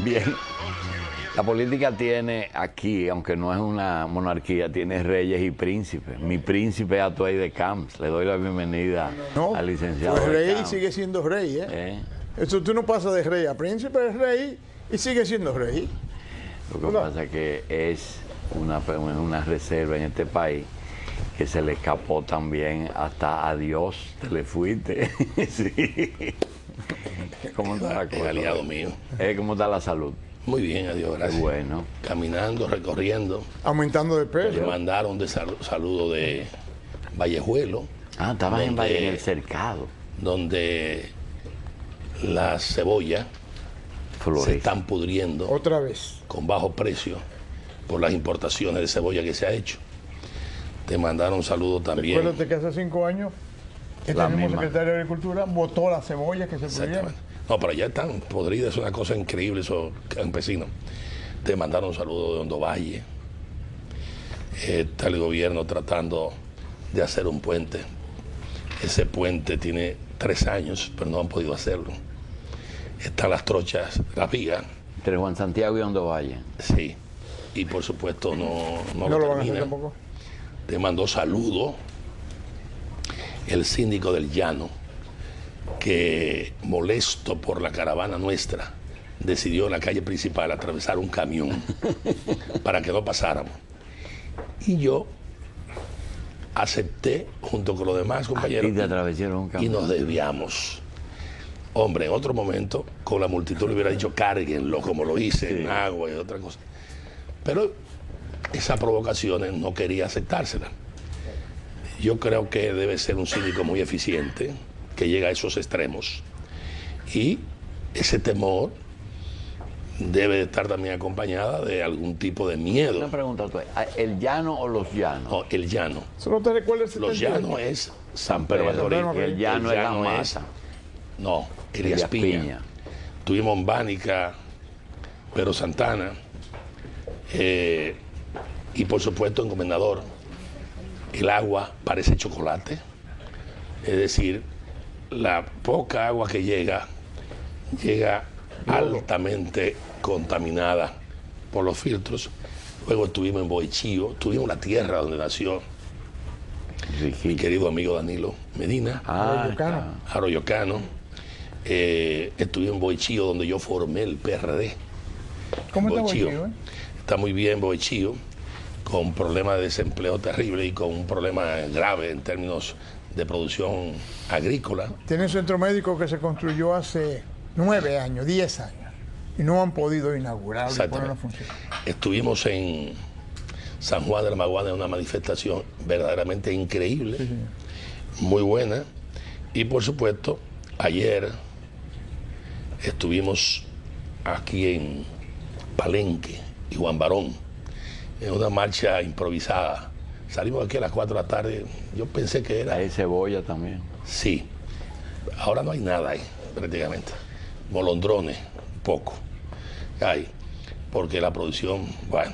Bien, la política tiene aquí, aunque no es una monarquía, tiene reyes y príncipes. Mi príncipe es Atuey de Camps. Le doy la bienvenida al licenciado. Pues rey Camps. sigue siendo rey, ¿eh? Eso tú no pasas de rey a príncipe, es rey y sigue siendo rey. Lo que pasa es que es una reserva en este país que se le escapó también hasta adiós, te le fuiste. Sí. ¿Cómo está la cosa? Aliado mío. ¿Cómo está la salud? Muy bien, adiós, gracias. Qué bueno. Caminando, recorriendo. Aumentando de peso. Me mandaron saludo de Vallejuelo. Ah, estabas en el cercado. Donde las cebollas se están pudriendo. Otra vez. Con bajo precio por las importaciones de cebolla que se ha hecho. Te mandaron saludos también. Recuérdate que hace 5 años el mismo secretario de Agricultura votó las cebollas que se pudrieron. No, pero ya están podridas, es una cosa increíble esos campesinos. Te mandaron saludos de Hondo Valle. Está el gobierno tratando de hacer un puente. Ese puente tiene 3 años, pero no han podido hacerlo. Están las trochas, las vigas. Entre Juan Santiago y Hondo Valle. Sí. Y por supuesto no lo van a hacer tampoco. Te mandó saludo el síndico del Llano, que molesto por la caravana nuestra, decidió en la calle principal atravesar un camión para que no pasáramos. Y yo acepté junto con los demás compañeros y nos desviamos. Hombre, en otro momento, con la multitud le hubiera dicho cárguenlo, como lo hice en agua y otra cosa. Pero esas provocaciones no quería aceptárselas. Yo creo que debe ser un síndico muy eficiente, que llega a esos extremos. Y ese temor debe estar también acompañada de algún tipo de miedo. Una pregunta, ¿el Llano o los Llanos? No, el Llano. ¿Solo te recuerdas el Los Llanos es San Pedro de Macorís. El Llano es La Mata. No, Elías Piña. Tuvimos en Bánica, Pedro Santana, y por supuesto en Comendador. El agua parece chocolate, es decir, la poca agua que llega altamente contaminada por los filtros. Luego estuvimos en Boichío, tuvimos la tierra donde nació mi querido amigo Danilo Medina, Arroyocano. Estuve en Boichío, donde yo formé el PRD. ¿Cómo está Boichío? Está muy bien Boichío, con problemas de desempleo terrible y con un problema grave en términos de producción agrícola. Tiene un centro médico que se construyó hace 9 años, 10 años, y no han podido inaugurarlo y ponerlo en función. Estuvimos en San Juan de la Maguana en una manifestación verdaderamente increíble, muy buena, y por supuesto, ayer estuvimos aquí en Palenque y Juan Barón, en una marcha improvisada. Salimos aquí a las 4 de la tarde. Yo pensé que era... Hay cebolla también. Sí. Ahora no hay nada ahí, prácticamente. Molondrones, poco. Hay. Porque la producción... Bueno.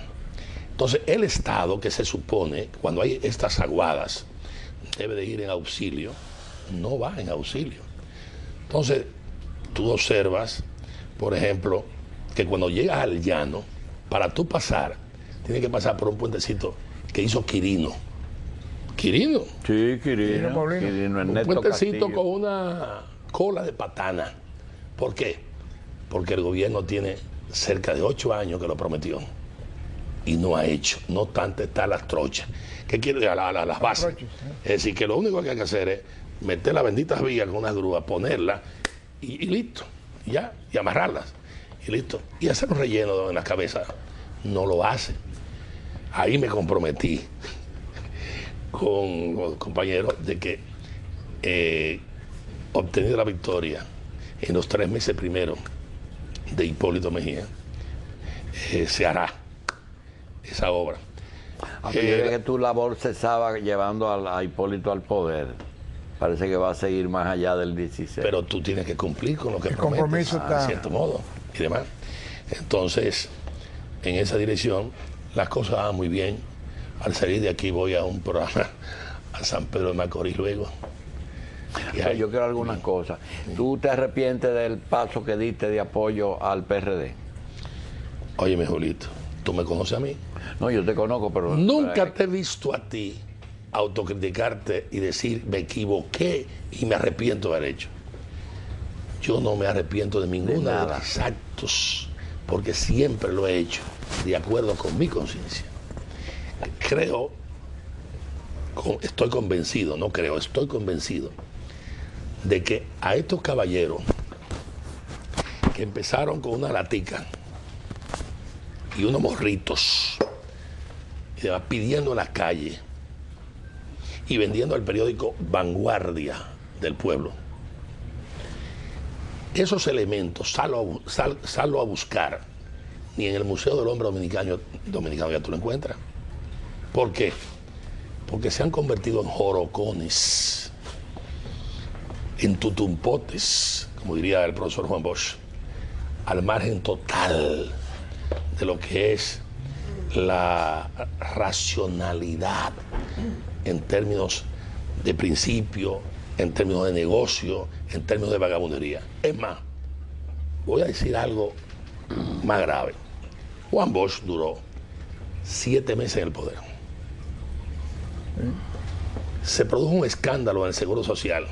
Entonces, el Estado, que se supone, cuando hay estas aguadas, debe de ir en auxilio, no va en auxilio. Entonces, tú observas, por ejemplo, que cuando llegas al llano, para tú pasar, tienes que pasar por un puentecito que hizo Quirino. ¿Quirino? Sí, Quirino. Un puentecito con una cola de patana. ¿Por qué? Porque el gobierno tiene cerca de 8 años que lo prometió y no ha hecho. No obstante, están las trochas. ¿Qué quiere? Las bases. Es decir, que lo único que hay que hacer es meter las benditas vías con una grúa, ponerlas y listo. Ya, y amarrarlas. Y listo. Y hacer un relleno en la cabeza. No lo hace. Ahí me comprometí con los compañeros de que obtenido la victoria en los 3 meses primeros de Hipólito Mejía, se hará esa obra. Yo creo que tu labor cesaba llevando a Hipólito al poder. Parece que va a seguir más allá del 16. Pero tú tienes que cumplir con lo que prometes, de cierto modo, y demás. Entonces, en esa dirección, las cosas van muy bien. Al salir de aquí voy a un programa a San Pedro de Macorís luego. Yo quiero algunas cosas. ¿Tú te arrepientes del paso que diste de apoyo al PRD? Óyeme, Julito, tú me conoces a mí. No, yo te conozco, pero... Nunca te he visto a ti autocriticarte y decir, me equivoqué y me arrepiento de haber hecho. Yo no me arrepiento de ninguno de los actos, porque siempre lo he hecho de acuerdo con mi conciencia. Estoy convencido de que a estos caballeros que empezaron con una latica y unos morritos y demás, pidiendo en la calle y vendiendo el periódico Vanguardia del Pueblo, esos elementos sallo a buscar, ni en el Museo del Hombre Dominicano ya tú lo encuentras. ¿Por qué? Porque se han convertido en jorocones, en tutumpotes, como diría el profesor Juan Bosch, al margen total de lo que es la racionalidad en términos de principio, en términos de negocio, en términos de vagabundería. Es más, voy a decir algo más grave. Juan Bosch duró 7 meses en el poder. Se produjo un escándalo en el Seguro Social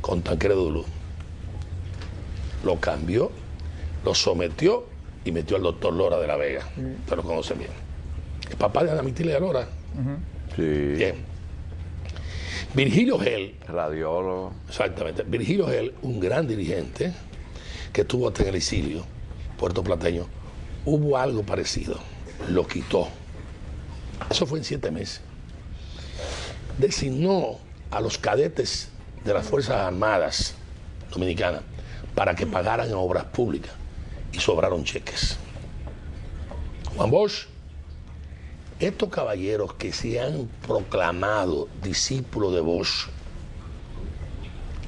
con Tancredo Dulú. Lo cambió, lo sometió y metió al doctor Lora de la Vega. Usted lo conoce bien. El papá de Ana Mitilia Lora. Sí. Bien. Virgilio Gel. Radiólogo. Exactamente. Virgilio Gel, un gran dirigente que estuvo hasta en el exilio, puertoplateño. Hubo algo parecido. Lo quitó. Eso fue en 7 meses. Designó a los cadetes de las Fuerzas Armadas Dominicanas para que pagaran en obras públicas y sobraron cheques. Juan Bosch, estos caballeros que se han proclamado discípulos de Bosch,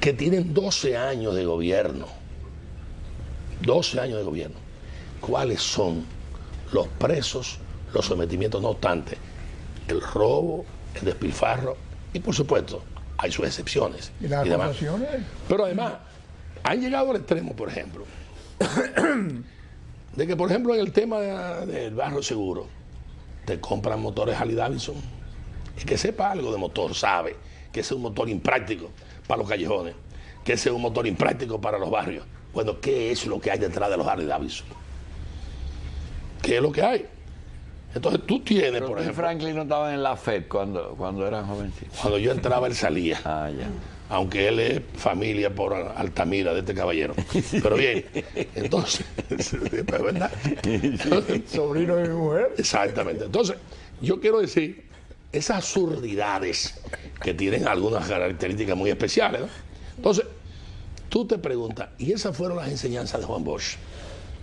que tienen 12 años de gobierno, ¿cuáles son los presos, los sometimientos? No obstante, el robo, el despilfarro, y por supuesto, hay sus excepciones. ¿Y las acusaciones? Pero además, han llegado al extremo, por ejemplo, de que, por ejemplo, en el tema del barrio seguro, te compran motores Harley Davidson. Y que sepa algo de motor, sabe que ese es un motor impráctico para los callejones, que ese es un motor impráctico para los barrios. Bueno, ¿qué es lo que hay detrás de los Harley Davidson? ¿Qué es lo que hay? Entonces tú tienes, Pero por ejemplo... Franklin no estaba en la FED cuando eran jovencitos. Cuando yo entraba, él salía. Ah, ya. Aunque él es familia por Altamira de este caballero. Pero bien, entonces, ¿verdad? Sobrino de mi mujer. Exactamente. Entonces, yo quiero decir, esas absurdidades que tienen algunas características muy especiales, ¿no? Entonces, tú te preguntas, ¿y esas fueron las enseñanzas de Juan Bosch?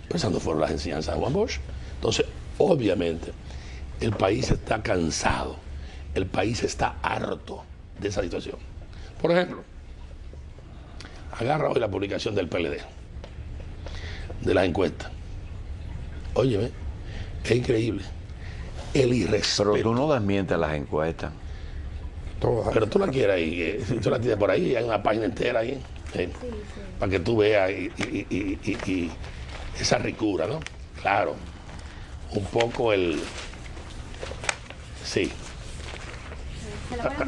Pues esas no fueron las enseñanzas de Juan Bosch. Entonces, obviamente, el país está cansado, el país está harto de esa situación. Por ejemplo, agarra hoy la publicación del PLD, de las encuestas. Óyeme, es increíble. El irrespeto. Pero tú no desmientes las encuestas. Todas. Pero tú la quieres ahí, si tú la tienes por ahí, hay una página entera ahí, para que tú veas y esa ricura, ¿no? Claro, un poco el... Sí.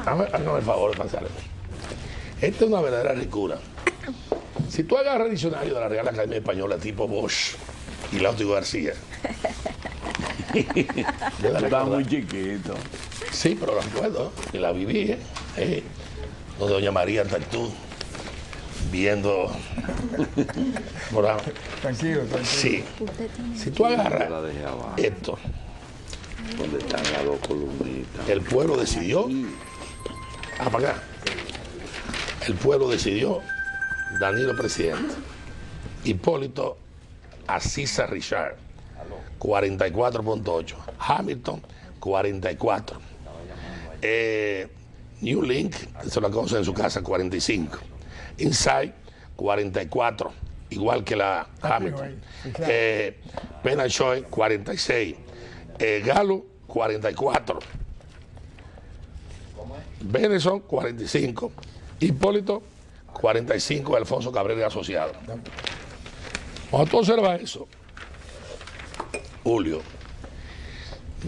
Hágame el favor de pasarle. Esta es una verdadera ricura. Si tú agarras el diccionario de la Real Academia Española tipo Bosch y Láutigo García, Está muy chiquito. sí, pero lo recuerdo, y la viví, donde doña María Tartú, viendo por Tranquilo, tranquilo. sí. Si tú agarras La dejé abajo. esto, Donde están las 2 columnitas. el pueblo decidió, para acá, el pueblo decidió, Danilo presidente, Hipólito Asisa Richard, 44.8, Hamilton, 44, New Link, se lo conoce en su casa, 45, Inside, 44, igual que la Hamilton, Pena Choi, 46, Galo, 44, Benson, 45, Hipólito, 45, Alfonso Cabrera y Asociado. Cuando tú observas eso, Julio,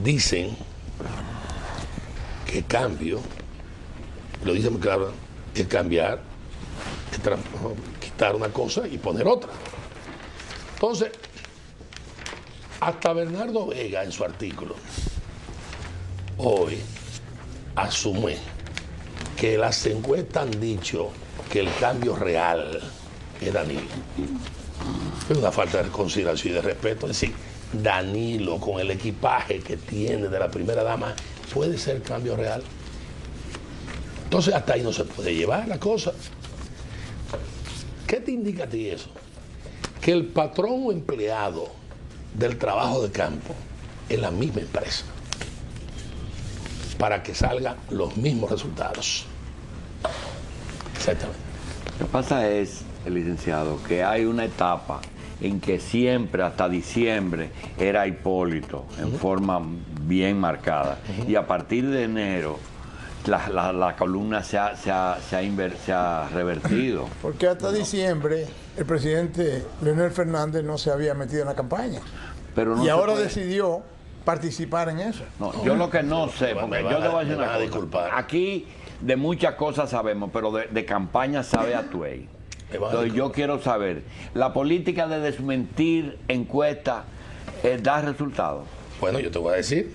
dicen que cambio, lo dicen muy claro, es cambiar, es quitar una cosa y poner otra. Entonces, hasta Bernardo Vega en su artículo hoy asume que las encuestas han dicho que el cambio real es Danilo. Es una falta de consideración y de respeto. Es decir, Danilo, con el equipaje que tiene de la primera dama, puede ser cambio real. Entonces, hasta ahí no se puede llevar la cosa. ¿Qué te indica a ti eso? Que el patrón o empleado del trabajo de campo es la misma empresa para que salgan los mismos resultados. Exactamente. Lo que pasa es, licenciado, que hay una etapa en que siempre, hasta diciembre, era Hipólito, en forma bien marcada. Y a partir de enero, la columna se ha revertido. Porque hasta diciembre el presidente Leonel Fernández no se había metido en la campaña. Pero no y ahora decidió participar en eso. No, yo lo que no sé, porque yo te voy a decir una cosa. Aquí de muchas cosas sabemos, pero de campaña sabe Atuey. Entonces yo quiero saber, ¿la política de desmentir encuestas da resultados? Bueno, yo te voy a decir.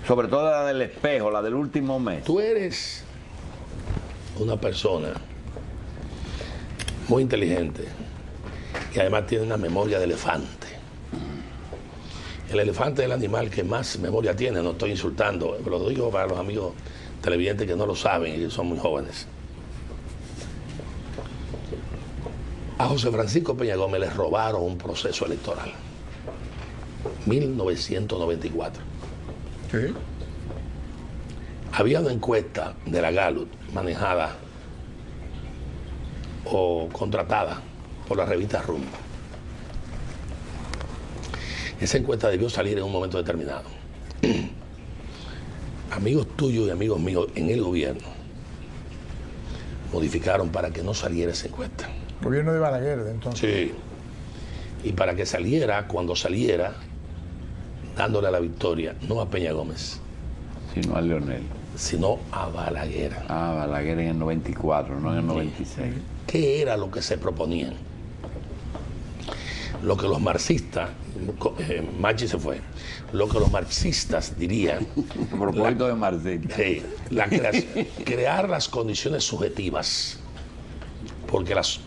Sobre todo la del espejo, la del último mes. Tú eres una persona muy inteligente y además tiene una memoria de elefante. El elefante es el animal que más memoria tiene, no estoy insultando, lo digo para los amigos televidentes que no lo saben y que son muy jóvenes. A José Francisco Peña Gómez le robaron un proceso electoral. 1994. Sí. Había una encuesta de la Gallup manejada o contratada por la revista Rumbo. Esa encuesta debió salir en un momento determinado. Amigos tuyos y amigos míos en el gobierno modificaron para que no saliera esa encuesta. Gobierno de Balaguer, de entonces. Sí. Y para que saliera, cuando saliera, dándole la victoria, no a Peña Gómez, sino a Leonel, sino a Balaguer. Ah, Balaguer en el 94, no en el 96. ¿Qué era lo que se proponían? Lo que los marxistas, Machi se fue, lo que los marxistas dirían. A propósito de marxista. Sí, crear las condiciones subjetivas, porque las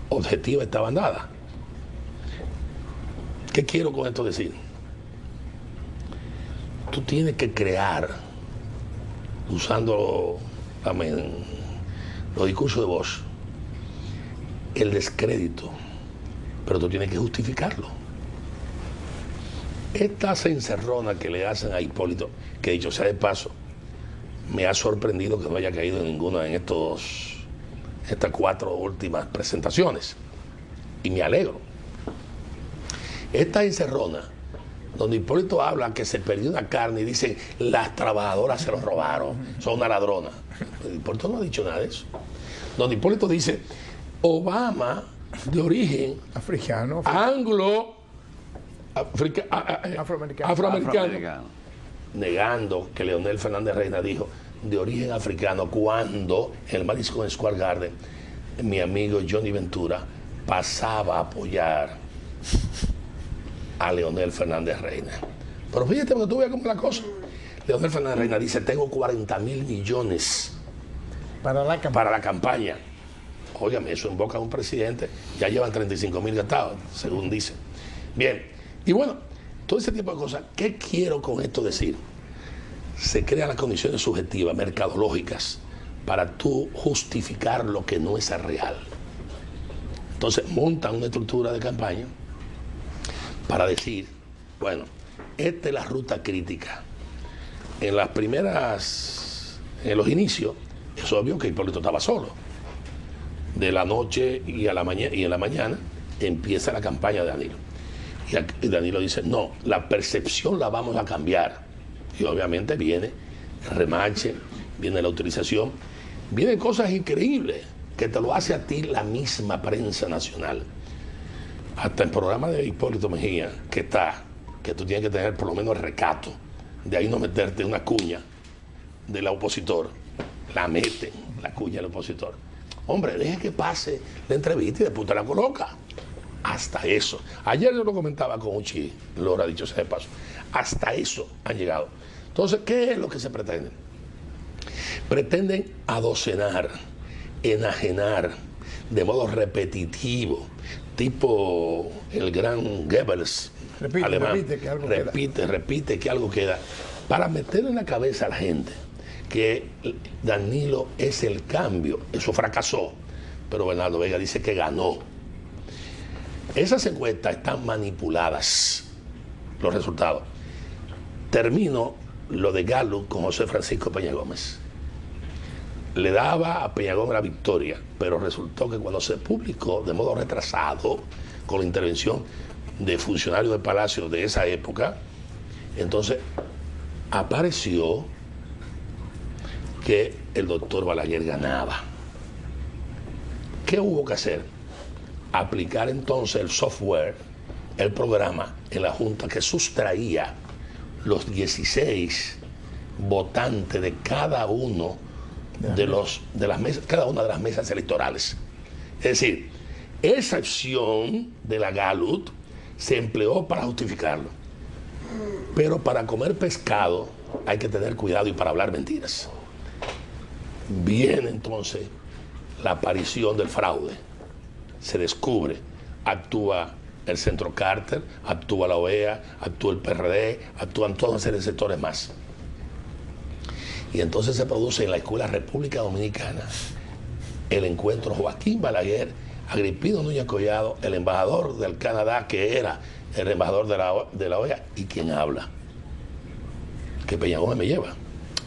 objetivas estaban dadas. ¿Qué quiero con esto decir? Tú tienes que crear, usando los discursos de Bosch, el descrédito, pero tú tienes que justificarlo. Esta encerrona que le hacen a Hipólito, que dicho sea de paso, me ha sorprendido que no haya caído en ninguna de estas 4 últimas presentaciones, y me alegro. Esta encerrona, donde Hipólito habla que se perdió una carne y dice las trabajadoras se lo robaron, son una ladrona. Hipólito no ha dicho nada de eso. Donde Hipólito dice Obama de origen africano, afroamericano, negando que Leonel Fernández Reina dijo de origen africano, cuando en el Madison Square Garden mi amigo Johnny Ventura pasaba a apoyar a Leonel Fernández Reina. Pero fíjate, porque tú veas cómo es la cosa. Leonel Fernández Reina dice, tengo 40.000 millones para la campaña. Óigame, eso en boca de un presidente, ya llevan 35.000 gastados, según dice. Bien, y bueno, todo ese tipo de cosas. ¿Qué quiero con esto decir? Se crean las condiciones subjetivas, mercadológicas, para tú justificar lo que no es real. Entonces montan una estructura de campaña para decir, bueno, esta es la ruta crítica. En los inicios, es obvio que Hipólito estaba solo. De la noche y en la mañana empieza la campaña de Danilo. Y Danilo dice, no, la percepción la vamos a cambiar. Y obviamente viene el remache, viene la autorización, vienen cosas increíbles que te lo hace a ti la misma prensa nacional. Hasta el programa de Hipólito Mejía, que está que tú tienes que tener por lo menos el recato, de ahí no meterte una cuña del opositor, la mete, la cuña del opositor. Hombre, deje que pase la entrevista y después te la coloca. Hasta eso. Ayer yo lo comentaba con Uchi, lo ha dicho sea de paso. Hasta eso han llegado. Entonces, ¿qué es lo que se pretende? Pretenden adocenar, enajenar de modo repetitivo, tipo el gran Goebbels alemán. Repite que algo queda, para meterle en la cabeza a la gente que Danilo es el cambio. Eso fracasó, pero Bernardo Vega dice que ganó. Esas encuestas están manipuladas, los resultados. Termino lo de Gallup con José Francisco Peña Gómez. Le daba a Peña Gómez la victoria, pero resultó que cuando se publicó de modo retrasado, con la intervención de funcionarios del Palacio de esa época, entonces apareció que el doctor Balaguer ganaba. ¿Qué hubo que hacer? Aplicar entonces el software, el programa en la Junta que sustraía los 16 votantes de cada uno de las mesas, cada una de las mesas electorales. Es decir, esa opción de la Gallup se empleó para justificarlo. Pero para comer pescado hay que tener cuidado y para hablar mentiras. Viene entonces la aparición del fraude. Se descubre, actúa el Centro Carter, actúa la OEA, actúa el PRD, actúan todos una serie de sectores más. Y entonces se produce en la Escuela República Dominicana el encuentro Joaquín Balaguer, Agripino Núñez Collado, el embajador del Canadá, que era el embajador de la OEA, y quien habla, que Peña Gómez me lleva.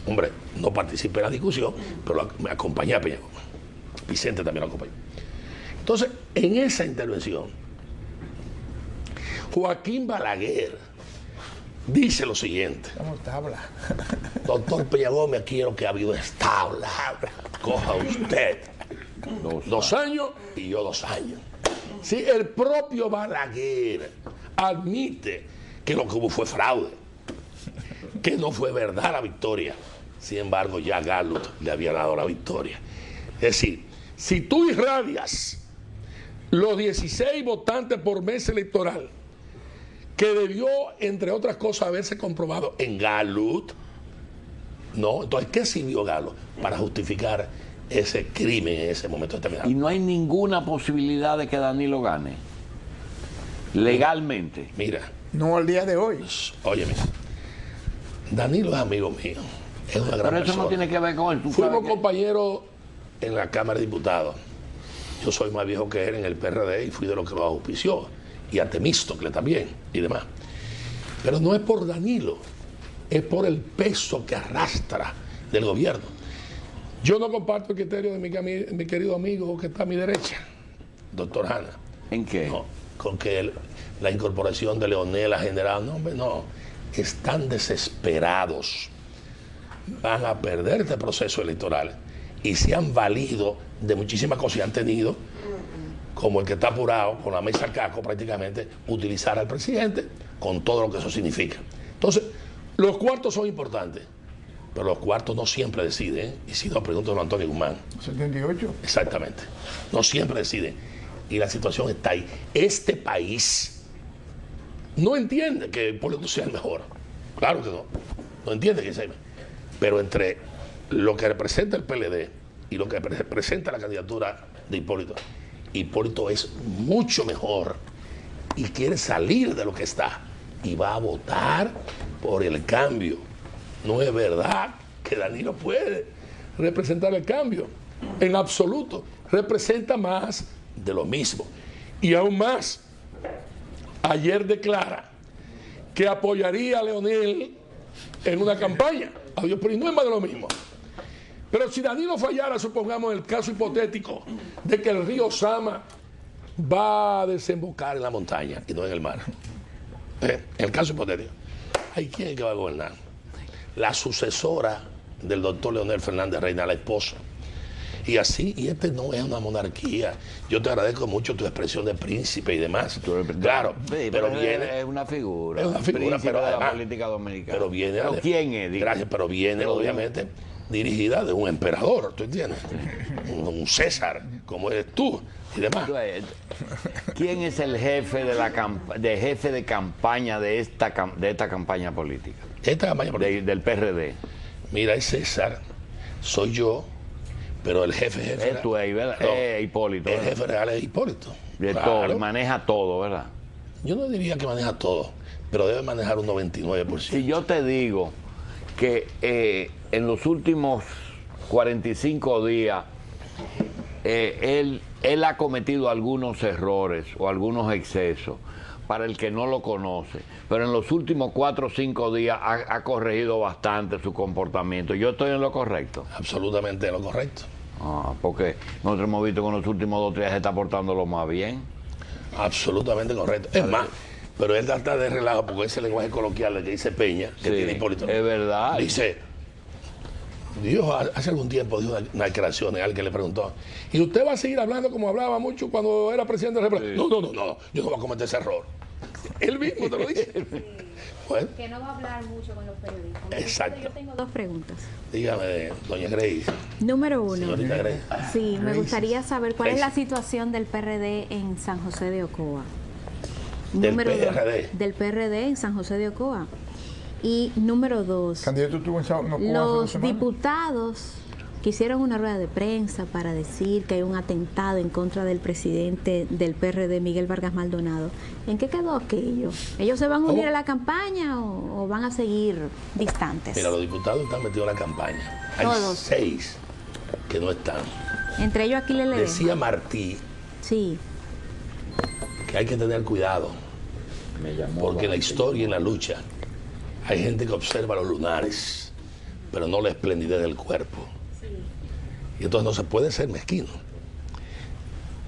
Hombre, no participé en la discusión, pero me acompañé a Peña Gómez. Vicente también lo acompañó. Entonces, en esa intervención, Joaquín Balaguer dice lo siguiente. Vamos, tabla. Doctor Peña Gómez, aquí lo que ha habido es tabla. Coja usted 2 años y yo 2 años. Sí, el propio Balaguer admite que lo que hubo fue fraude, que no fue verdad la victoria. Sin embargo, ya Gallup le había dado la victoria. Es decir, si tú irradias los 16 votantes por mes electoral, que debió, entre otras cosas, haberse comprobado en Gallup, ¿no? Entonces, ¿qué sirvió Gallup para justificar ese crimen en ese momento determinado? Y no hay ninguna posibilidad de que Danilo gane, legalmente. Mira. No al día de hoy. Óyeme, Danilo es amigo mío, es una gran persona. Pero eso no tiene que ver con él. Fuimos compañeros en la Cámara de Diputados. Yo soy más viejo que él en el PRD y fui de los que lo auspició. Y a Temístocle también, y demás. Pero no es por Danilo, es por el peso que arrastra del gobierno. Yo no comparto el criterio de mi querido amigo que está a mi derecha, doctor Hanna. ¿En qué? No, con que la incorporación de Leonel ha generado... No, hombre, no. Están desesperados. Van a perder este proceso electoral y se han valido de muchísimas cosas que han tenido, como el que está apurado con la mesa caco prácticamente, utilizar al presidente con todo lo que eso significa. Entonces, los cuartos son importantes, pero los cuartos no siempre deciden, y si no, pregúntale a Antonio Guzmán. 78. Exactamente. No siempre deciden. Y la situación está ahí. Este país no entiende que Hipólito sea el mejor. Claro que no. No entiende que sea el mejor. Pero entre lo que representa el PLD y lo que representa la candidatura de Hipólito, Hipólito es mucho mejor y quiere salir de lo que está y va a votar por el cambio. No es verdad que Danilo puede representar el cambio, en absoluto. Representa más de lo mismo. Y aún más, ayer declara que apoyaría a Leonel en una campaña. Adiós, pero no es más de lo mismo. Pero si Danilo fallara, supongamos el caso hipotético de que el río Sama va a desembocar en la montaña y no en el mar. En el caso hipotético. ¿Hay quién es que va a gobernar? La sucesora del doctor Leonel Fernández Reina, la esposa. Y así, y este no es una monarquía. Yo te agradezco mucho tu expresión de príncipe y demás. Claro, sí, pero viene... Es una figura. Es una figura, príncipe pero de la además, política dominicana. Pero viene... ¿Pero quién es? Gracias, pero viene, obviamente, dirigida de un emperador, ¿tú entiendes? Un César, como eres tú y demás. ¿Quién es el jefe de campaña de esta campaña política? Esta campaña política. Del PRD. Mira, es César, soy yo, pero el jefe Es tú ahí, ¿verdad? No, Hipólito. el ¿verdad? jefe real es Hipólito. De Claro. todo, maneja todo, ¿verdad? Yo no diría que maneja todo, pero debe manejar un 99%. Si yo te digo que en los últimos 45 días él ha cometido algunos errores o algunos excesos para el que no lo conoce, pero en los últimos 4 o 5 días ha corregido bastante su comportamiento. ¿Yo estoy en lo correcto? Absolutamente en lo correcto. Porque nosotros hemos visto que en los últimos 2 o 3 días se está portando lo más bien. Absolutamente correcto. Es más, pero él trata de relajo porque ese lenguaje coloquial que dice Peña, que Sí, tiene Hipólito. es verdad. Dice, Dios hace algún tiempo dijo una declaración a alguien que le preguntó, ¿y usted va a seguir hablando como hablaba mucho cuando era presidente de la República? Sí. No, yo no voy a cometer ese error. Él mismo te lo dice. Bueno, Que no va a hablar mucho con los periodistas. Exacto. Yo tengo 2 preguntas. dígame, doña Grace, Número 1. señorita Grace. Sí, me gustaría saber cuál es la Grace. situación del PRD en San José de Ocoa. Del Número dos, PRD. del PRD en San José de Ocoa. Y número 2, Candidato estuvo en Sao- no, ¿cómo hace 2 los semanas? diputados que hicieron una rueda de prensa para decir que hay un atentado en contra del presidente del PRD, Miguel Vargas Maldonado. ¿En qué quedó aquello? ¿Ellos se van a unir a la campaña o van a seguir distantes? Mira, los diputados están metidos en la campaña. Hay Todos. 6 que no están. Entre ellos aquí le Decía Martí Sí, que hay que tener cuidado, Me llamó porque en la historia y en la lucha hay gente que observa los lunares, pero no la esplendidez del cuerpo. Y entonces no se puede ser mezquino.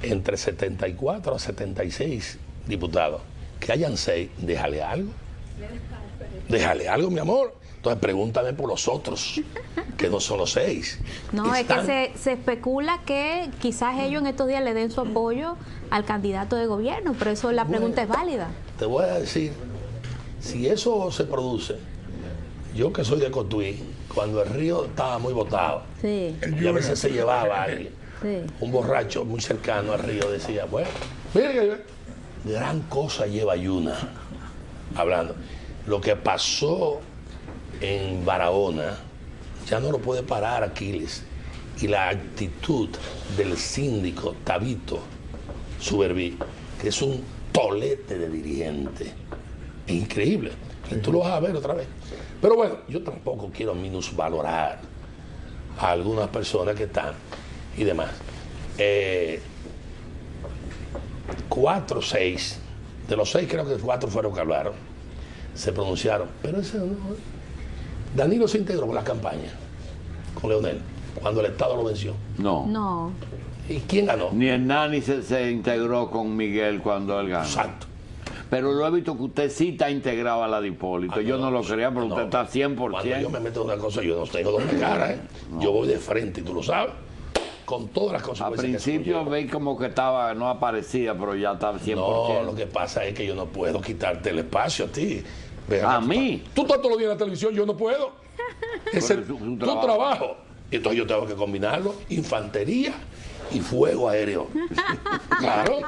Entre 74 a 76 diputados, que hayan 6, déjale algo. Déjale algo, mi amor. Entonces pregúntame por los otros, que no son los 6. no, es que Están- se especula que quizás ellos en estos días le den su apoyo al candidato de gobierno, pero eso la pregunta es válida. Te voy a decir, si eso se produce, yo que soy de Cotuí, cuando el río estaba muy botado, Sí, y a veces se llevaba a alguien, sí. un borracho muy cercano al río decía, bueno, mire, gran cosa lleva Yuna, hablando. Lo que pasó en Barahona ya no lo puede parar Aquiles. Y la actitud del síndico Tabito Suberví, que es un tolete de dirigente, es increíble. Y tú lo vas a ver otra vez. Pero bueno, yo tampoco quiero minusvalorar a algunas personas que están y demás. 4 o 6, de los 6 creo que 4 fueron que hablaron, se pronunciaron. Pero ese no. Danilo se integró con la campaña, con Leonel, cuando el Estado lo venció. No. No, ¿Y quién ganó? Ni Hernani se integró con Miguel cuando él ganó. Exacto. Pero lo he visto que usted sí está integrado a la de Hipólito. Yo no lo creía, pero usted está 100%. Cuando yo me meto en una cosa, yo no tengo doble cara, ¿eh? Yo voy de frente, y tú lo sabes, con todas las Al consecuencias. que eso principio conlleva. veis como que estaba, no aparecía, pero ya está 100%. No, lo que pasa es que yo no puedo quitarte el espacio a ti. Ven ¿A acá, mí? Tú estás todos los días en la televisión, yo no puedo. Ese es Pero tu su trabajo. Y entonces yo tengo que combinarlo, infantería y fuego aéreo. Claro.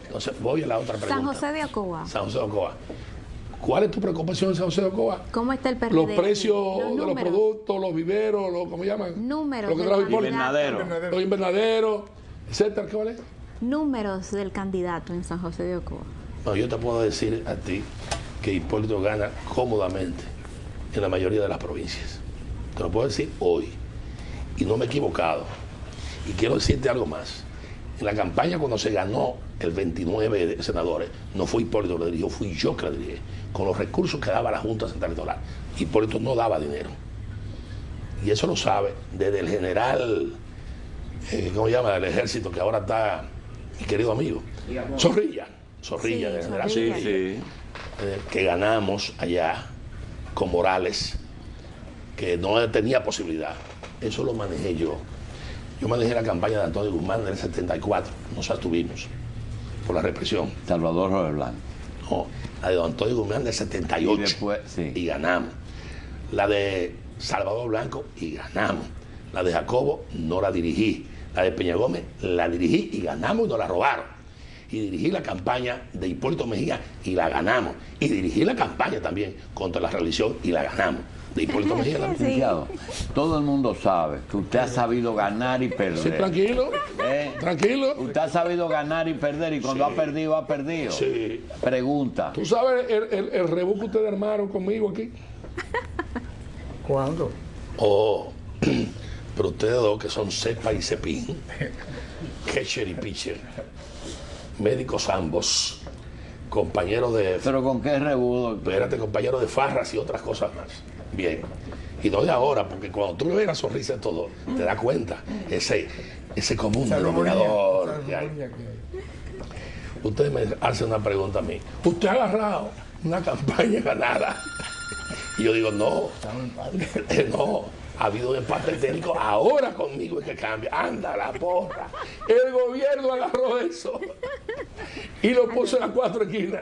Entonces voy a la otra pregunta. San José de Ocoa. San José de Ocoa. ¿Cuál es tu preocupación en San José de Ocoa? ¿Cómo está el PRD? Los precios de los números. productos, los viveros, ¿cómo llaman? Números Lo que del trajo Hipólito. Invernadero. Los invernaderos, etcétera. ¿Qué vale? Números del candidato en San José de Ocoa. No, yo te puedo decir a ti que Hipólito gana cómodamente en la mayoría de las provincias. Te lo puedo decir hoy. Y no me he equivocado. Y quiero decirte algo más. En la campaña cuando se ganó el 29 de senadores, no fue Hipólito que lo dirigió, fui yo que lo dirigí, con los recursos que daba la Junta Central Electoral. Hipólito no daba dinero. Y eso lo sabe desde el general, ¿cómo se llama? Del ejército, que ahora está mi querido amigo. Zorrilla, Sí, del general Zorrilla. Sí, Zorrilla. sí. Que ganamos allá con Morales, que no tenía posibilidad. Eso lo manejé yo. Yo manejé la campaña de Antonio Guzmán en el 74, nos abstuvimos por la represión. Salvador Robert Blanco. No, la de don Antonio Guzmán del 78 Y después, sí. y ganamos. La de Salvador Blanco y ganamos. La de Jacobo no la dirigí. La de Peña Gómez la dirigí y ganamos y nos la robaron. Y dirigí la campaña de Hipólito Mejía y la ganamos. Y dirigí la campaña también contra la religión y la ganamos. De Hipólito Mejía también. Licenciado, todo el mundo sabe que usted ha sabido ganar y perder. Sí, tranquilo, tranquilo. Usted ha sabido ganar y perder y cuando Sí. ha perdido, ha perdido. Sí. Pregunta. ¿Tú sabes el rebú que ustedes armaron conmigo aquí? ¿Cuándo? Oh, pero ustedes dos que son cepa y cepín, catcher y pitcher, médicos ambos, compañeros de... Pero con qué rebudo. Espérate, compañeros de farras y otras cosas más. Bien. Y no de ahora, porque cuando tú le ves la sonrisa de todo, te das cuenta, ese común denominador que hay. Ustedes me hacen una pregunta a mí. ¿Usted ha agarrado una campaña ganada? Y yo digo, no, no, ha habido un empate técnico, ahora conmigo es que cambia. Anda la porra. El gobierno agarró eso y lo puso en las 4 esquinas.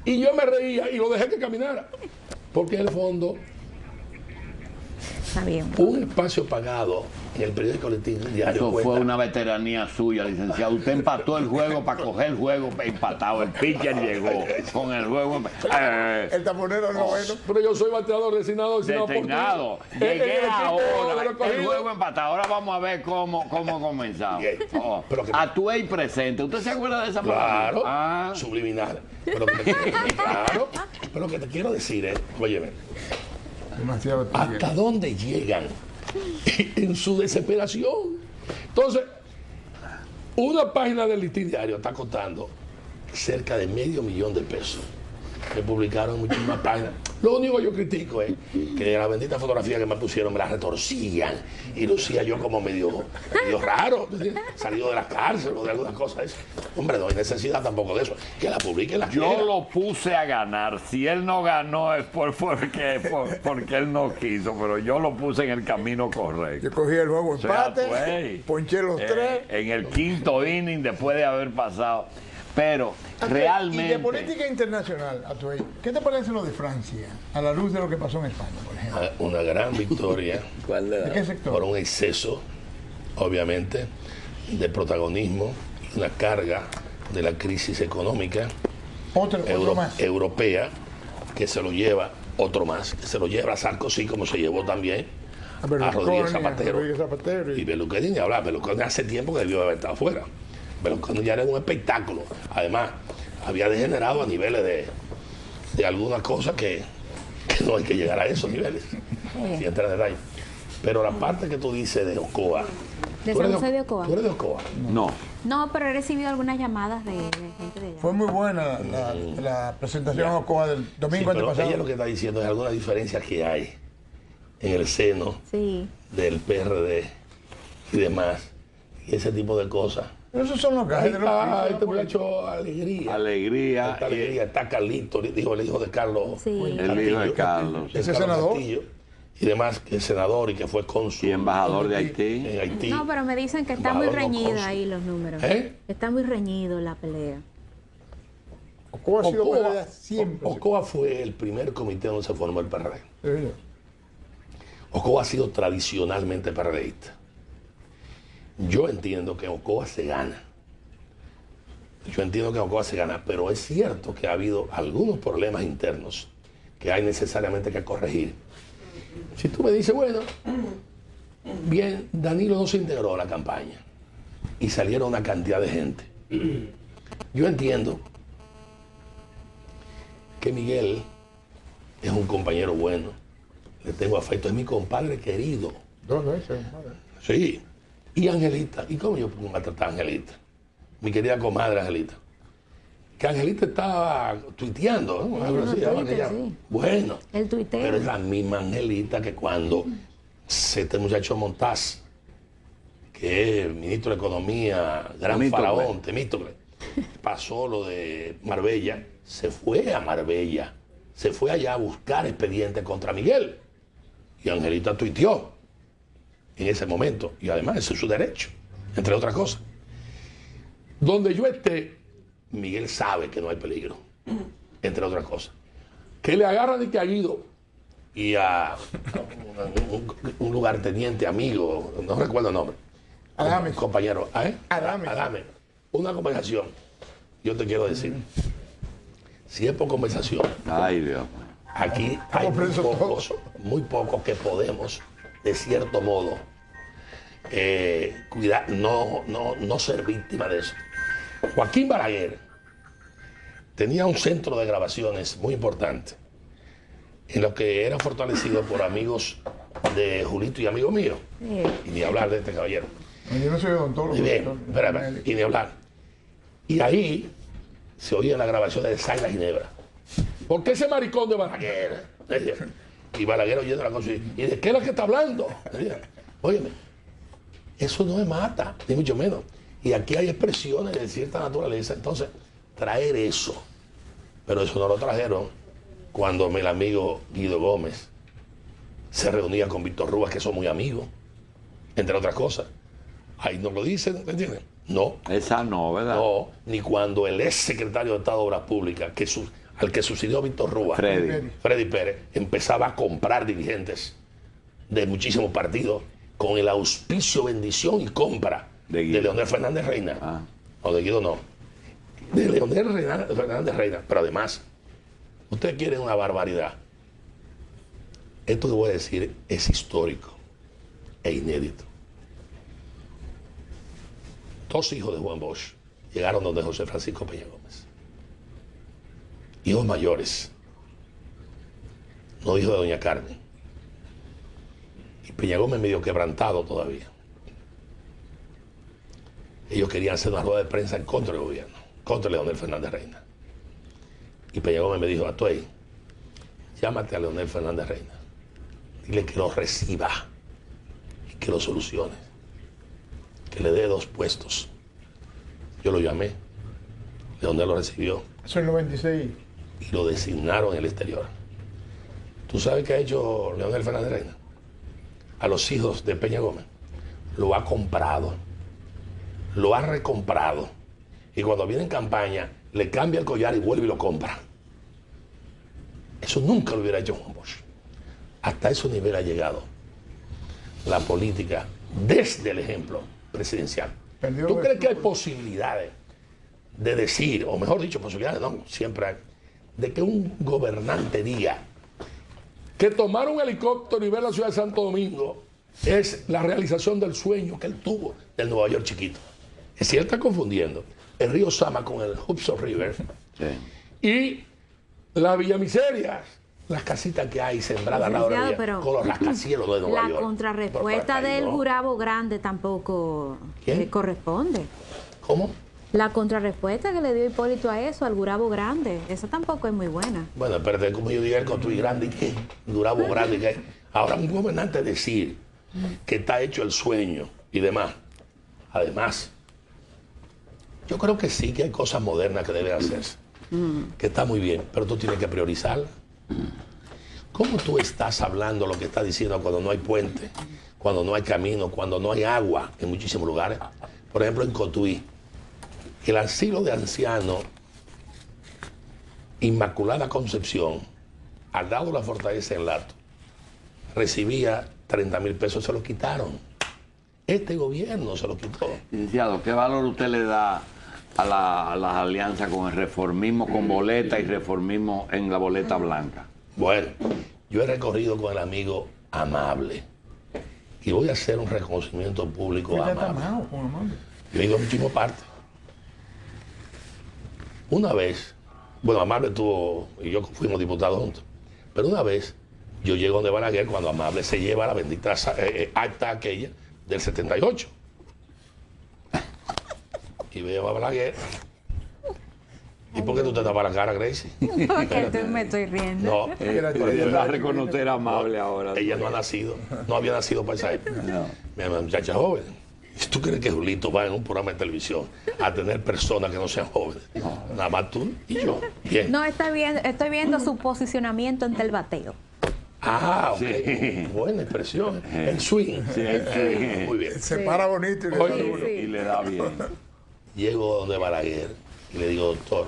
Y yo me reía y lo dejé que caminara. Porque en el fondo, Está bien. un espacio pagado en el periódico Diario Eso cuenta. fue una veteranía suya, licenciado. Usted empató el juego para coger el juego empatado. El pitcher llegó con el juego. El taponero noveno. Pero yo soy bateador designado Designado. por ti. Llegué En el equipo ahora. de los El Cogidos. juego empatado. Ahora vamos a ver cómo comenzamos. Bien. Oh, Pero que- actué y presente. ¿Usted se acuerda de esa Claro, Ah. subliminal. Pero claro, pero lo que te quiero decir es, óyeme, Demasiado ¿hasta tigre. dónde llegan en su desesperación? Entonces, una página del Listín Diario está costando cerca de $500,000 me publicaron muchísimas páginas. Lo único que yo critico es que la bendita fotografía que me pusieron me la retorcían y lucía yo como medio raro, salido de la cárcel o de algunas cosas. Hombre, no hay necesidad tampoco de eso. Que la publiquen la Yo quiera. lo puse a ganar. Si él no ganó es porque él no quiso, pero yo lo puse en el camino correcto. Yo cogí el nuevo O sea, empate, güey, ponché los tres. En el quinto inning después de haber pasado. Pero Atuey, realmente... Y de política internacional, Atuey, ¿qué te parece lo de Francia a la luz de lo que pasó en España, por ejemplo? Una gran victoria ¿De qué sector? por un exceso, obviamente, de protagonismo y una carga de la crisis económica Otro más. europea que se lo lleva otro más, que se lo lleva a Sarkozy como se llevó también a Rodríguez Zapatero. Y Berlusconi ni hablar, Berlusconi hace tiempo que debió haber estado fuera. Berlusconi ya era un espectáculo. Además, había degenerado a niveles de algunas cosas que no hay que llegar a esos niveles. Si entra en detalle. Pero la parte que tú dices de Ocoa. ¿De ¿tú eres San José de Ocoa? ¿Tú eres de Ocoa? No. No, pero he recibido algunas llamadas de gente de allá. Fue muy buena la presentación a Ocoa del domingo Sí, pero antepasado. ella lo que está diciendo es alguna diferencia que hay en el seno Sí. del PRD y demás. Y ese tipo de cosas. Pero esos son los gajes de los Este muchacho, alegría. Alegría. Está alegría, está Carlito, dijo el hijo de Carlos. Sí. El hijo de Carlos. de ¿Ese Carlos senador? Castillo, y demás, que es senador y que fue cónsul Y embajador de Haití. en Haití. No, pero me dicen que está muy Embajador no reñida cónsul. ahí los números. ¿Eh? Está muy reñido la pelea. Ocoa ha sido pelea siempre. Ocoa fue el primer comité donde se formó el PRD. Sí. Ocoa ha sido tradicionalmente PRDista. Yo entiendo que Ocoa se gana. Pero es cierto que ha habido algunos problemas internos que hay necesariamente que corregir. Si tú me dices, bueno, bien, Danilo no se integró a la campaña y salieron una cantidad de gente. Yo entiendo que Miguel es un compañero bueno, le tengo afecto, es mi compadre querido. 2 veces, madre. Sí. Y Angelita, ¿y cómo yo puedo maltratar a Angelita? Mi querida comadre Angelita. Que Angelita estaba tuiteando, ¿no? Algo así, Twitter, ¿no? Que llama. sí. Bueno, El tuiteo. pero es la misma Angelita que cuando este muchacho Montaz, que es ministro de Economía, gran Temístocle. faraón, Temístocle, pasó lo de Marbella, se fue a Marbella, se fue allá a buscar expedientes contra Miguel. Y Angelita tuiteó en ese momento, y además ese es su derecho. entre otras cosas. Donde yo esté, Miguel sabe que no hay peligro, entre otras cosas. Que le agarran de que a Guido y a un lugarteniente amigo, no recuerdo el nombre, Adame. compañero, Adame. Adame, una conversación. Yo te quiero decir, si es por conversación, Ay, Dios. aquí hay muy pocos que podemos, de cierto modo, cuidar, no ser víctima de eso. Joaquín Balaguer tenía un centro de grabaciones muy importante, en lo que era fortalecido por amigos de Julito y amigos míos. Y ni hablar de este caballero. Yo no soy odontólogo. Muy bien, espérame, y ni hablar. Y ahí se oía la grabación de Saila Ginebra. ¿Por qué ese maricón de Balaguer? Y Balaguer oyendo la cosa, ¿y de qué es lo que está hablando? Óyeme, eso no me mata, ni mucho menos. Y aquí hay expresiones de cierta naturaleza. Entonces, traer eso, pero eso no lo trajeron cuando el amigo Guido Gómez se reunía con Víctor Rúa, que son muy amigos, entre otras cosas. Ahí no lo dicen, ¿me entiendes? No. Esa no, ¿verdad? No, ni cuando el ex secretario de Estado de Obras Públicas, al que sucedió Víctor Rúa, Freddy Pérez, empezaba a comprar dirigentes de muchísimos partidos con el auspicio, bendición y compra de Leonel Fernández Reina. O de Guido no. De Leonel Fernández Reina. Pero además, ustedes quieren una barbaridad. Esto que voy a decir es histórico e inédito. 2 hijos de Juan Bosch llegaron donde José Francisco Peña Gómez. Hijos mayores. No hijos de doña Carmen. Y Peña Gómez medio quebrantado todavía. Ellos querían hacer una rueda de prensa en contra del gobierno, contra Leonel Fernández Reina. Y Peña Gómez me dijo: Atuey, llámate a Leonel Fernández Reina. Dile que lo reciba y que lo solucione. Que le dé 2 puestos. Yo lo llamé. Leonel lo recibió. Eso es el 96. Y lo designaron en el exterior. ¿Tú sabes qué ha hecho Leonel Fernández Reina? A los hijos de Peña Gómez. Lo ha comprado. Lo ha recomprado. Y cuando viene en campaña, le cambia el collar y vuelve y lo compra. Eso nunca lo hubiera hecho Juan Bosch. Hasta ese nivel ha llegado la política desde el ejemplo presidencial. ¿Tú crees que hay posibilidades de decir, o mejor dicho, posibilidades, no, siempre hay, de que un gobernante diga que tomar un helicóptero y ver la ciudad de Santo Domingo es la realización del sueño que él tuvo del Nueva York chiquito? Es decir, él está confundiendo el río Sama con el Hudson River. Sí. Y la Villa Miserias, las casitas que hay sembradas al lado de ella, con los rascacielos de Nueva York. La contrarrespuesta del Gurabo Grande tampoco le corresponde. ¿Cómo? La contrarrespuesta que le dio Hipólito a eso, al Gurabo Grande, esa tampoco es muy buena. Bueno, espérate, como yo diga el construir grande y qué, Gurabo Grande y qué. Ahora, un gobernante decir que está hecho el sueño y demás. Además, yo creo que sí que hay cosas modernas que deben hacerse, que está muy bien, pero tú tienes que priorizarlas. ¿Cómo tú estás hablando lo que estás diciendo cuando no hay puente, cuando no hay camino, cuando no hay agua en muchísimos lugares? Por ejemplo, en Cotuí, el asilo de ancianos Inmaculada Concepción, al lado de la fortaleza en Lato, recibía 30,000 pesos, se los quitaron. Este gobierno se los quitó. Licenciado, ¿qué valor usted le da a las alianzas con el reformismo con boleta y reformismo en la boleta blanca? Bueno, yo he recorrido con el amigo Amable y voy a hacer un reconocimiento público a Amable. Yo he ido a muchísimas partes. Una vez, bueno, Amable estuvo y yo fuimos diputados juntos, pero una vez yo llego donde Balaguer cuando Amable se lleva la bendita acta aquella del 78. Y veo a Balaguer. ¿Y por qué tú te tapas la cara, Gracie? Porque me estoy riendo. No, ella va a reconocer a Amable ahora. Ella no ha nacido, no había nacido para esa época. No. Mi muchacha joven. ¿Y tú crees que Julito va en un programa de televisión a tener personas que no sean jóvenes? No. Nada más tú y yo. Bien. No, estoy viendo su posicionamiento ante el bateo. Ah, ok. Sí. Buena expresión. El swing. Sí, el swing. Muy bien. Se para bonito y le da Oye, duro. Y le da bien. Llego donde Balaguer y le digo, doctor,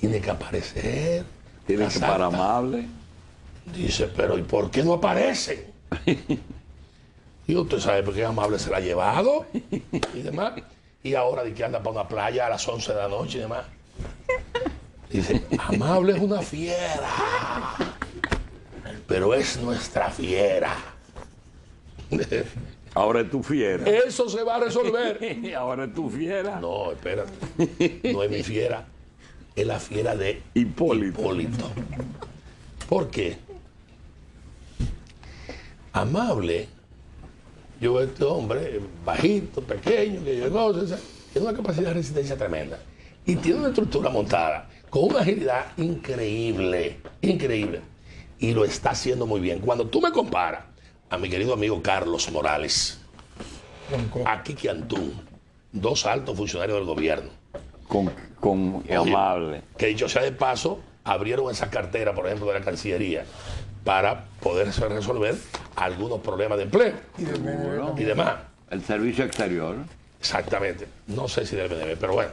tiene que aparecer. Tiene la que para santa. amable. Dice, pero ¿y por qué no aparecen? Y usted sabe por qué Amable se la ha llevado y demás. Y ahora de que anda para una playa a las 11 de la noche y demás. Dice, Amable es una fiera, pero es nuestra fiera. Ahora es tu fiera. Eso se va a resolver. Ahora es tu fiera. No, espérate. No es mi fiera, es la fiera de Hipólito. Hipólito. ¿Por qué? Amable, yo veo a este hombre bajito, pequeño, que llegó, tiene una capacidad de resistencia tremenda y tiene una estructura montada con una agilidad increíble, increíble, y lo está haciendo muy bien. Cuando tú me comparas a mi querido amigo Carlos Morales, a Kiki Antún, dos altos funcionarios del gobierno, Con amable. que dicho sea de paso, abrieron esa cartera, por ejemplo, de la Cancillería, para poder resolver algunos problemas de empleo y demás. El servicio exterior. Exactamente. No sé si del BNB, pero bueno,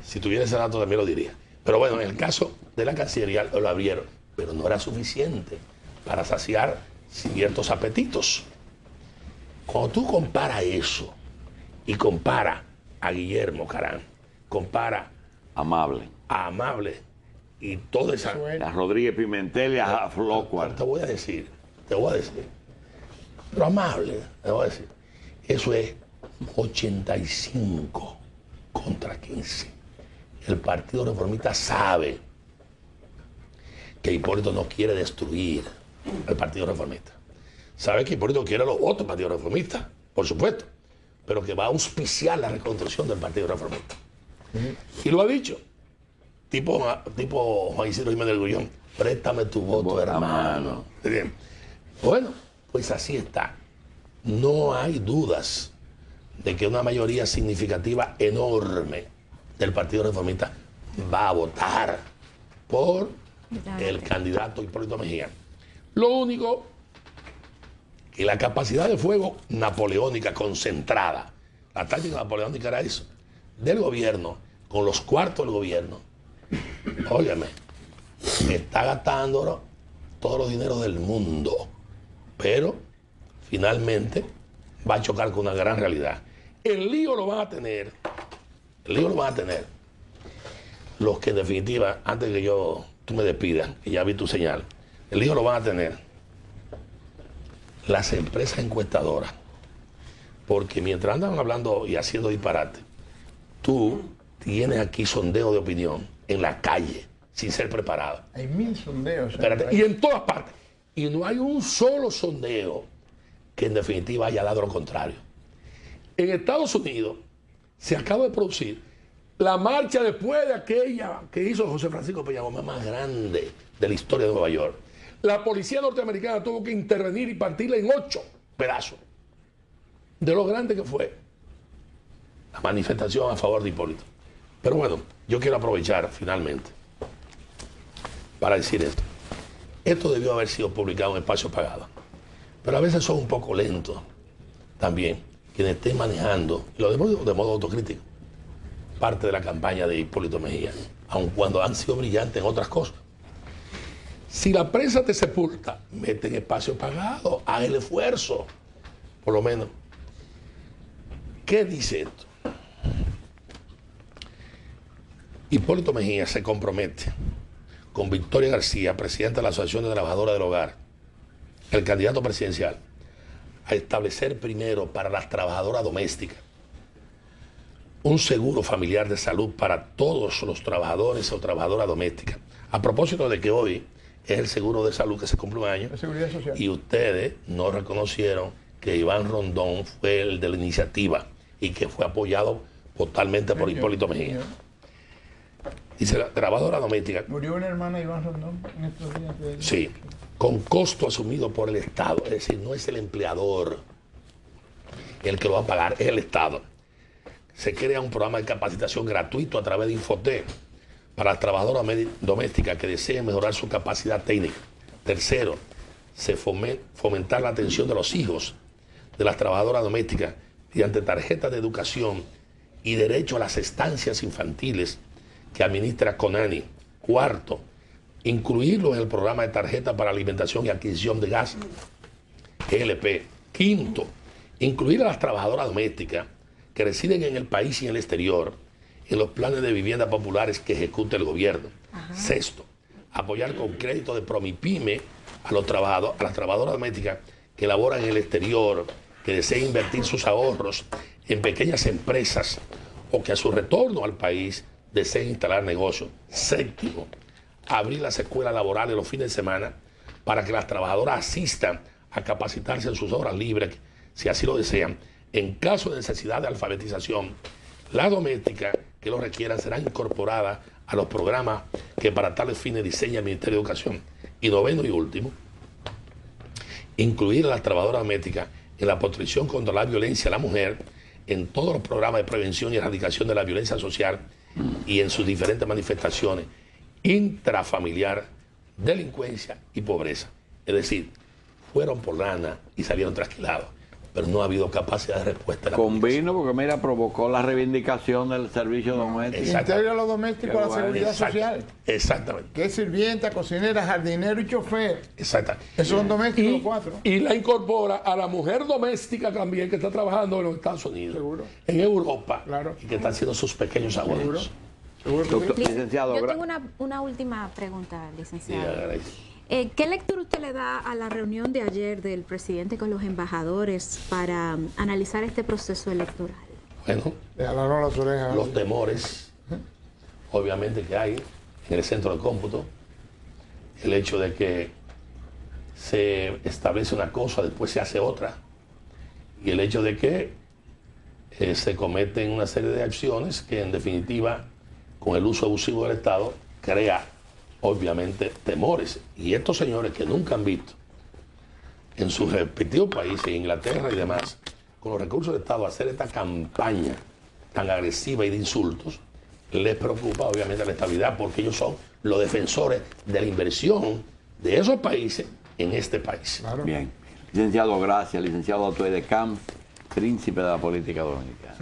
si tuviera ese dato también lo diría. Pero bueno, en el caso de la Cancillería lo abrieron, pero no era suficiente para saciar ciertos apetitos. Cuando tú comparas eso y compara a Guillermo Carán, compara Amable. a Amable y toda esa... A Rodríguez Pimentel y a Flocuart. Te voy a decir. Pero Amable, te voy a decir. Eso es 85 contra 15. El Partido Reformista sabe que Hipólito no quiere destruir el Partido Reformista. Sabe que Hipólito quiere los votos del Partido Reformista, por supuesto, pero que va a auspiciar la reconstrucción del Partido Reformista. Y lo ha dicho. Tipo Juan Isidro Jiménez del Grullón, préstame tu voto, hermano. Bien. Bueno, pues así está. No hay dudas de que una mayoría significativa enorme del Partido Reformista va a votar por el candidato Hipólito Mejía. Lo único que la capacidad de fuego napoleónica concentrada, la táctica napoleónica era eso, del gobierno, con los cuartos del gobierno, óigame, está gastando todos los dineros del mundo, pero finalmente va a chocar con una gran realidad. El lío lo van a tener los que en definitiva, antes de que tú me despidas, que ya vi tu señal, el lío lo van a tener las empresas encuestadoras, porque mientras andan hablando y haciendo disparate, tú tienes aquí sondeo de opinión en la calle, sin ser preparado. Hay 1000 sondeos. Espérate, y en todas partes. Y no hay un solo sondeo que en definitiva haya dado lo contrario. En Estados Unidos se acaba de producir la marcha después de aquella que hizo José Francisco Peña Gómez más grande de la historia de Nueva York. La policía norteamericana tuvo que intervenir y partirla en 8 pedazos de lo grande que fue la manifestación a favor de Hipólito. Pero bueno, yo quiero aprovechar finalmente para decir esto. Esto debió haber sido publicado en espacio pagado. Pero a veces son un poco lentos también quienes estén manejando, y lo digo de modo autocrítico, parte de la campaña de Hipólito Mejía, aun cuando han sido brillantes en otras cosas. Si la prensa te sepulta, mete en espacio pagado, haz el esfuerzo, por lo menos. ¿Qué dice esto? Hipólito Mejía se compromete con Victoria García, presidenta de la Asociación de Trabajadoras del Hogar, el candidato presidencial, a establecer primero para las trabajadoras domésticas un seguro familiar de salud para todos los trabajadores o trabajadoras domésticas. A propósito de que hoy es el seguro de salud que se cumple un año, La seguridad social. y ustedes no reconocieron que Iván Rondón fue el de la iniciativa y que fue apoyado totalmente por Hipólito Mejía. Dice la trabajadora doméstica, Murió una hermana de Iván Rondón en estos días. sí, con costo asumido por el Estado, es decir, no es el empleador el que lo va a pagar, es el Estado. Se crea un programa de capacitación gratuito a través de Infotec para las trabajadoras domésticas que deseen mejorar su capacidad técnica. Tercero, fomentar la atención de los hijos de las trabajadoras domésticas mediante tarjetas de educación y derecho a las estancias infantiles que administra CONANI. Cuarto, incluirlo en el programa de tarjeta para alimentación y adquisición de gas, GLP. Quinto, incluir a las trabajadoras domésticas que residen en el país y en el exterior en los planes de vivienda populares que ejecuta el gobierno. Sexto, apoyar con crédito de Promipyme a las trabajadoras domésticas que laboran en el exterior, que deseen invertir sus ahorros en pequeñas empresas o que a su retorno al país deseen instalar negocios. Séptimo, abrir las escuelas laborales los fines de semana para que las trabajadoras asistan a capacitarse en sus horas libres, si así lo desean. En caso de necesidad de alfabetización, las domésticas que lo requieran serán incorporadas a los programas que para tales fines diseña el Ministerio de Educación. Y noveno y último, incluir a las trabajadoras domésticas en la protección contra la violencia a la mujer, en todos los programas de prevención y erradicación de la violencia social y en sus diferentes manifestaciones, intrafamiliar, delincuencia y pobreza. Es decir, fueron por lana y salieron trasquilados, pero no ha habido capacidad de respuesta. Convino porque, mira, provocó la reivindicación del servicio doméstico. Integra a los domésticos a la seguridad social. Exactamente. Que es sirvienta, cocinera, jardinero y chofer. Exactamente. Esos son domésticos los cuatro. Y la incorpora a la mujer doméstica también que está trabajando en los Estados Unidos, Seguro. En Europa, Claro. Y que están haciendo sus pequeños abuelos. Doctor, licenciado, Yo tengo una última pregunta, licenciado. Diga, Grace. ¿Qué lectura usted le da a la reunión de ayer del presidente con los embajadores para analizar este proceso electoral? Bueno, Le jalaron las orejas. los temores, obviamente, que hay en el centro de cómputo, el hecho de que se establece una cosa, después se hace otra, y el hecho de que se cometen una serie de acciones que, en definitiva, con el uso abusivo del Estado, crea obviamente temores. Y estos señores que nunca han visto en sus respectivos países, Inglaterra y demás, con los recursos del Estado hacer esta campaña tan agresiva y de insultos, les preocupa obviamente la estabilidad, porque ellos son los defensores de la inversión de esos países en este país. Claro. bien. Licenciado, gracias. Licenciado Atuey de Camp, príncipe de la política dominicana.